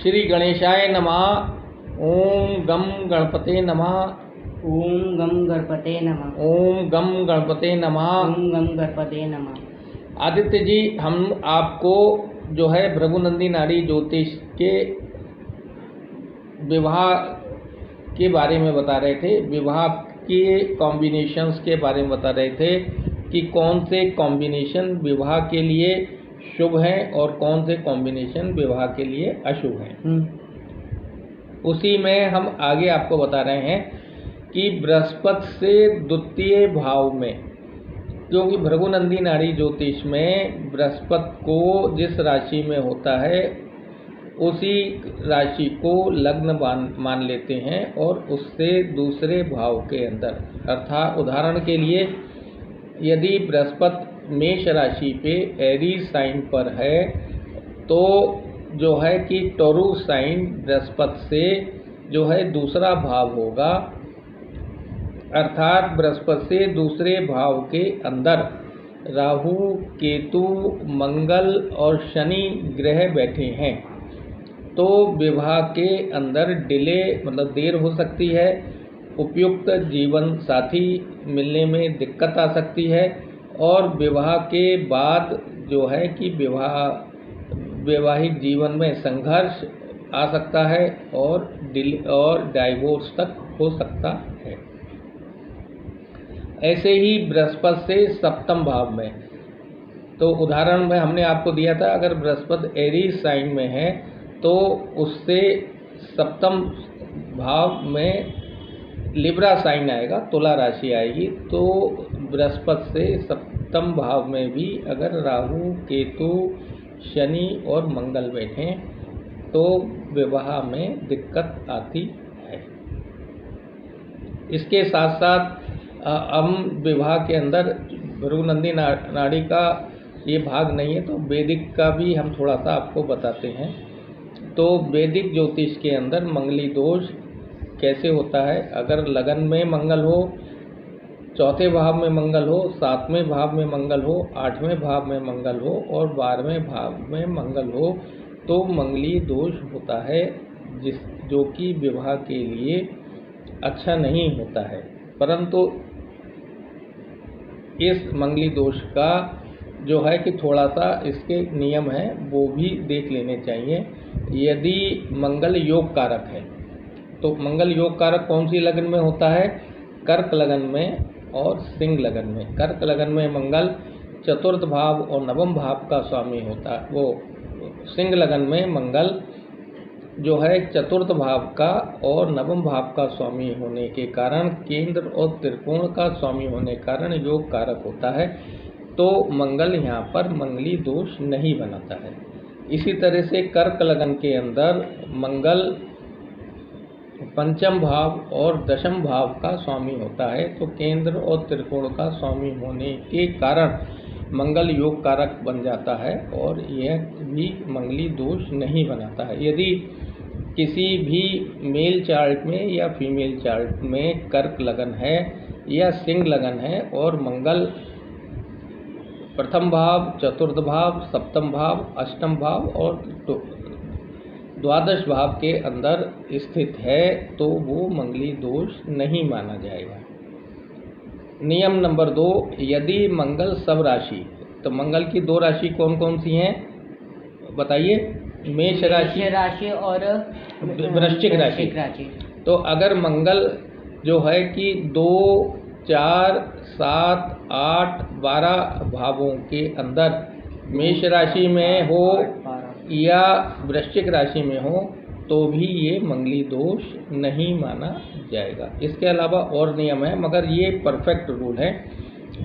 श्री गणेशाय नमः। ओम गम गणपते नमः। ओम गम गणपते नमः। ओम गम गणपते नमः। ओम गम गणपते नमः। आदित्य जी, हम आपको जो है भृगुनंदी नाड़ी ज्योतिष के विवाह के बारे में बता रहे थे, विवाह के कॉम्बिनेशंस के बारे में बता रहे थे कि कौन से कॉम्बिनेशन विवाह के लिए शुभ हैं और कौन से कॉम्बिनेशन विवाह के लिए अशुभ हैं। उसी में हम आगे आपको बता रहे हैं कि बृहस्पति से द्वितीय भाव में, क्योंकि भृगुनंदी नाड़ी ज्योतिष में बृहस्पति को जिस राशि में होता है उसी राशि को लग्न मान लेते हैं और उससे दूसरे भाव के अंदर, अर्थात उदाहरण के लिए यदि बृहस्पति मेष राशि पे एरीज साइन पर है तो जो है कि टॉरस साइन बृहस्पति से जो है दूसरा भाव होगा, अर्थात बृहस्पति से दूसरे भाव के अंदर राहु, केतु, मंगल और शनि ग्रह बैठे हैं तो विवाह के अंदर डिले मतलब देर हो सकती है, उपयुक्त जीवन साथी मिलने में दिक्कत आ सकती है और विवाह के बाद जो है कि वैवाहिक जीवन में संघर्ष आ सकता है और डाइवोर्स तक हो सकता है। ऐसे ही बृहस्पति से सप्तम भाव में, तो उदाहरण में हमने आपको दिया था, अगर बृहस्पति एरीज साइन में है तो उससे सप्तम भाव में लिब्रा साइन आएगा, तुला राशि आएगी। तो बृहस्पति से सप्तम भाव में भी अगर राहु, केतु, शनि और मंगल बैठे तो विवाह में दिक्कत आती है। इसके साथ साथ हम विवाह के अंदर भृगुनंदी नाड़ी का ये भाग नहीं है तो वैदिक का भी हम थोड़ा सा आपको बताते हैं। तो वैदिक ज्योतिष के अंदर मंगली दोष कैसे होता है, अगर लगन में मंगल हो, चौथे भाव में मंगल हो, सातवें भाव में मंगल हो, आठवें भाव में मंगल हो और 12वें भाव में मंगल हो तो मंगली दोष होता है, जो कि विवाह के लिए अच्छा नहीं होता है। परंतु इस मंगली दोष का जो है कि थोड़ा सा इसके नियम हैं वो भी देख लेने चाहिए। यदि मंगल योग कारक है तो मंगल योग कारक कौन सी लगन में होता है, कर्क लगन में और सिंह लगन में। कर्क लगन में मंगल चतुर्थ भाव और नवम भाव का स्वामी होता है, वो सिंह लगन में मंगल जो है चतुर्थ भाव का और नवम भाव का स्वामी होने के कारण, केंद्र और त्रिकोण का स्वामी होने के कारण योग कारक होता है तो मंगल यहाँ पर मंगली दोष नहीं बनाता है। इसी तरह से कर्क लगन के अंदर मंगल पंचम भाव और दशम भाव का स्वामी होता है तो केंद्र और त्रिकोण का स्वामी होने के कारण मंगल योग कारक बन जाता है और यह भी मंगली दोष नहीं बनाता है। यदि किसी भी मेल चार्ट में या फीमेल चार्ट में कर्क लगन है या सिंह लगन है और मंगल प्रथम भाव, चतुर्थ भाव, सप्तम भाव, अष्टम भाव और द्वादश भाव के अंदर स्थित है तो वो मंगली दोष नहीं माना जाएगा। नियम नंबर 2, यदि मंगल सब राशि, तो मंगल की 2 राशि कौन कौन सी हैं बताइए? मेष राशि और वृश्चिक राशि। तो अगर मंगल जो है कि 2, 4, 7, 8, 12 भावों के अंदर मेष राशि में हो या वृश्चिक राशि में हो तो भी ये मंगली दोष नहीं माना जाएगा। इसके अलावा और नियम है मगर ये परफेक्ट रूल है।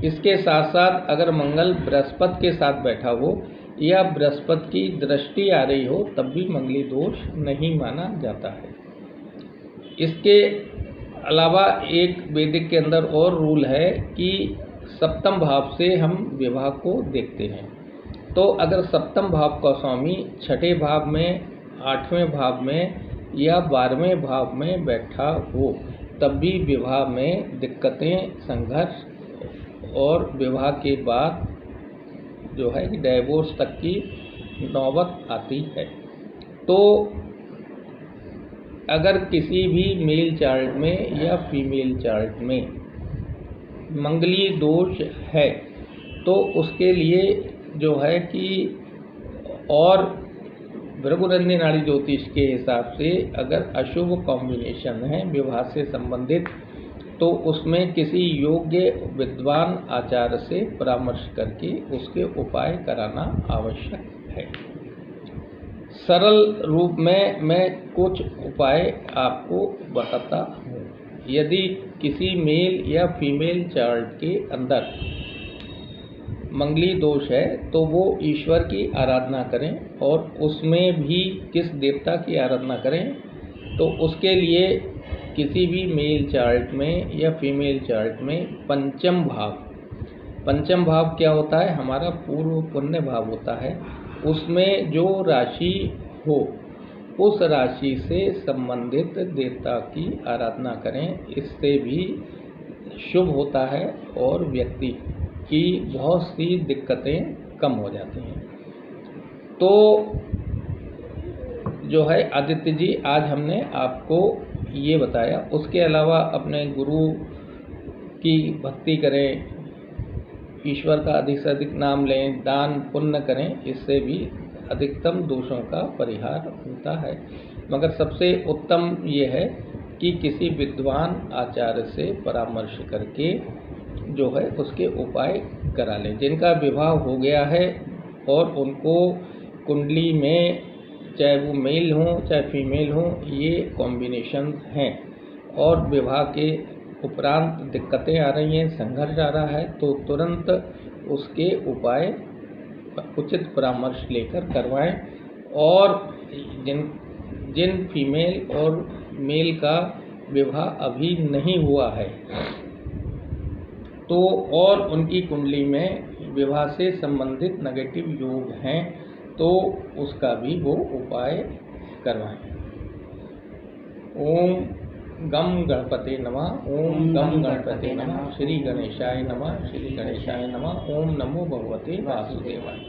इसके साथ साथ अगर मंगल बृहस्पति के साथ बैठा हो या बृहस्पति की दृष्टि आ रही हो तब भी मंगली दोष नहीं माना जाता है। इसके अलावा एक वैदिक के अंदर और रूल है कि सप्तम भाव से हम विवाह को देखते हैं। तो अगर सप्तम भाव का स्वामी छठे भाव में, 8वें भाव में या 12वें भाव में बैठा हो तब भी विवाह में दिक्कतें, संघर्ष और विवाह के बाद जो है कि डाइवोर्स तक की नौबत आती है। तो अगर किसी भी मेल चार्ट में या फीमेल चार्ट में मंगली दोष है तो उसके लिए जो है कि, और भृगुरंध्री नाड़ी ज्योतिष के हिसाब से अगर अशुभ कॉम्बिनेशन है विवाह से संबंधित, तो उसमें किसी योग्य विद्वान आचार्य से परामर्श करके उसके उपाय कराना आवश्यक है। सरल रूप में मैं कुछ उपाय आपको बताता हूँ। यदि किसी मेल या फीमेल चार्ट के अंदर मंगली दोष है तो वो ईश्वर की आराधना करें, और उसमें भी किस देवता की आराधना करें, तो उसके लिए किसी भी मेल चार्ट में या फीमेल चार्ट में पंचम भाव क्या होता है, हमारा पूर्व पुण्य भाव होता है। उसमें जो राशि हो उस राशि से संबंधित देवता की आराधना करें, इससे भी शुभ होता है और व्यक्ति की बहुत सी दिक्कतें कम हो जाती हैं। तो जो है आदित्य जी, आज हमने आपको ये बताया। उसके अलावा अपने गुरु की भक्ति करें, ईश्वर का अधिक से अधिक नाम लें, दान पुण्य करें, इससे भी अधिकतम दोषों का परिहार होता है। मगर सबसे उत्तम ये है कि किसी विद्वान आचार्य से परामर्श करके जो है उसके उपाय करा लें। जिनका विवाह हो गया है और उनको कुंडली में चाहे वो मेल हो चाहे फीमेल हो, ये कॉम्बिनेशन हैं और विवाह के उपरांत दिक्कतें आ रही हैं, संघर्ष आ रहा है, तो तुरंत उसके उपाय उचित परामर्श लेकर करवाएं। और जिन फीमेल और मेल का विवाह अभी नहीं हुआ है तो और उनकी कुंडली में विवाह से संबंधित नेगेटिव योग हैं तो उसका भी वो उपाय करवाएं। ओम गम गणपते नमः। ओम गम गणपते नमः। श्री गणेशाय नमः। श्री गणेशाय नमः। ओम नमो भगवते वासुदेवाय।